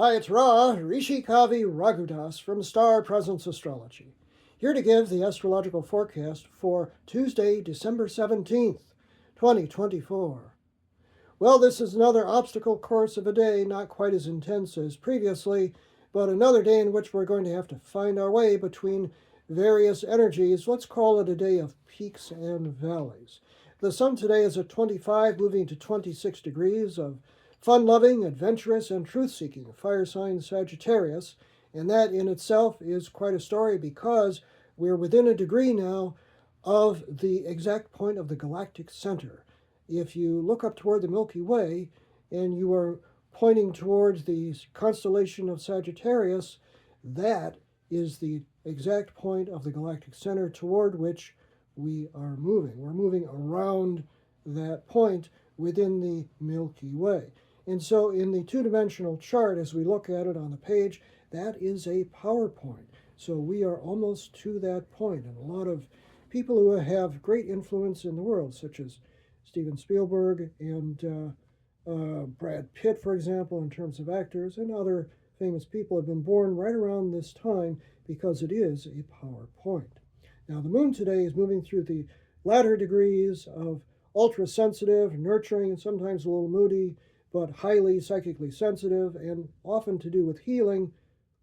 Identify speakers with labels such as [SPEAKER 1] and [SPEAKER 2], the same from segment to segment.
[SPEAKER 1] Hi, it's Ra, Rishi Kavi Raghudas from Star Presence Astrology, here to give the astrological forecast for Tuesday, December 17th, 2024. Well, this is another obstacle course of a day, not quite as intense as previously, but another day in which we're going to have to find our way between various energies. Let's call it a day of peaks and valleys. The sun today is at 25, moving to 26 degrees of fun-loving, adventurous, and truth-seeking fire sign Sagittarius, and that in itself is quite a story because we're within a degree now of the exact point of the Galactic Center. If you look up toward the Milky Way and you are pointing towards the constellation of Sagittarius, that is the exact point of the Galactic Center toward which we are moving. We're moving around that point within the Milky Way. And so in the two-dimensional chart, as we look at it on the page, that is a power point. So we are almost to that point. And a lot of people who have great influence in the world, such as Steven Spielberg and Brad Pitt, for example, in terms of actors, and other famous people have been born right around this time because it is a power point. Now, the moon today is moving through the latter degrees of ultra-sensitive, nurturing, and sometimes a little moody, but highly psychically sensitive and often to do with healing,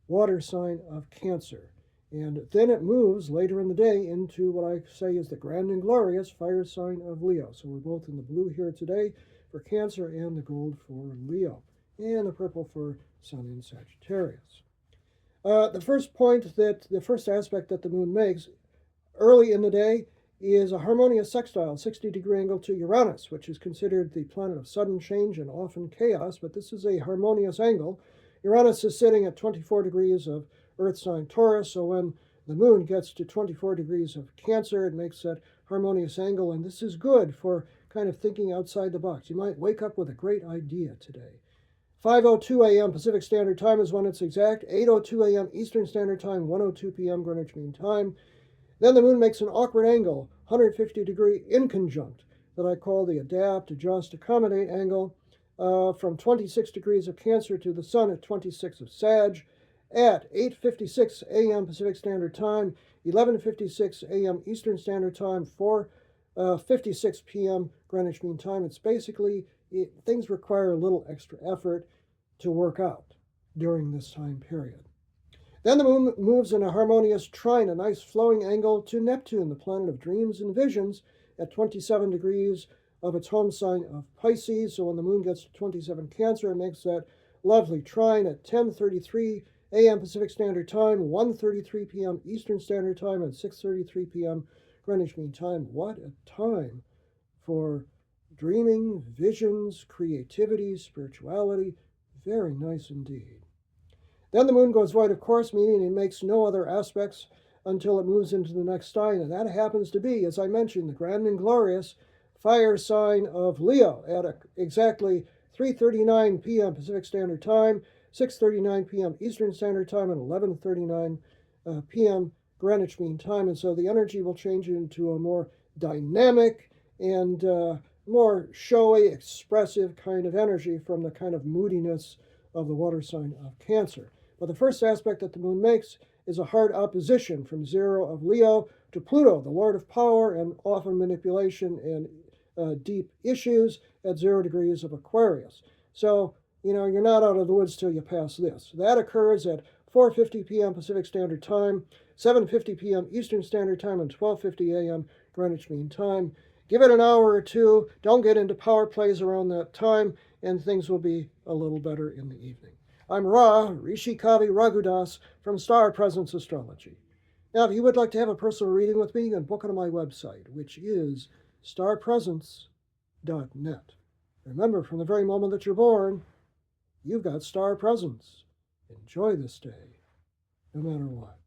[SPEAKER 1] water sign of Cancer. And then it moves later in the day into what I say is the grand and glorious fire sign of Leo. So we're both in the blue here today for Cancer and the gold for Leo, and the purple for Sun in Sagittarius. The first aspect that the moon makes early in the day is a harmonious sextile, 60-degree angle to Uranus, which is considered the planet of sudden change and often chaos, but this is a harmonious angle. Uranus is sitting at 24 degrees of Earth sign Taurus, so when the moon gets to 24 degrees of Cancer, it makes that harmonious angle, and this is good for kind of thinking outside the box. You might wake up with a great idea today. 5:02 a.m. Pacific Standard Time is when it's exact, 8:02 a.m. Eastern Standard Time, 1:02 p.m. Greenwich Mean Time. Then the moon makes an awkward angle, 150-degree inconjunct, that I call the adapt, adjust, accommodate angle, from 26 degrees of Cancer to the Sun at 26 of Sag, at 8:56 a.m. Pacific Standard Time, 11:56 a.m. Eastern Standard Time, 4:56 p.m. Greenwich Mean Time. It's basically, things require a little extra effort to work out during this time period. Then the moon moves in a harmonious trine, a nice flowing angle to Neptune, the planet of dreams and visions, at 27 degrees of its home sign of Pisces. So when the moon gets to 27 Cancer, it makes that lovely trine at 10:33 a.m. Pacific Standard Time, 1:33 p.m. Eastern Standard Time, and 6:33 p.m. Greenwich Mean Time. What a time for dreaming, visions, creativity, spirituality. Very nice indeed. Then the moon goes white, of course, meaning it makes no other aspects until it moves into the next sign, and that happens to be, as I mentioned, the grand and glorious fire sign of Leo at exactly 3:39 p.m. Pacific Standard Time, 6:39 p.m. Eastern Standard Time, and 11:39 p.m. Greenwich Mean Time. And so the energy will change into a more dynamic and more showy, expressive kind of energy from the kind of moodiness of the water sign of Cancer. But the first aspect that the moon makes is a hard opposition from 0 of Leo to Pluto, the lord of power and often manipulation and deep issues, at 0 degrees of Aquarius. So, you're not out of the woods till you pass this. That occurs at 4:50 p.m. Pacific Standard Time, 7:50 p.m. Eastern Standard Time, and 12:50 a.m. Greenwich Mean Time. Give it an hour or two. Don't get into power plays around that time, and things will be a little better in the evening. I'm Ra, Rishi Kavi Raghudas from Star Presence Astrology. Now, if you would like to have a personal reading with me, you can book it on my website, which is starpresence.net. Remember, from the very moment that you're born, you've got star presence. Enjoy this day, no matter what.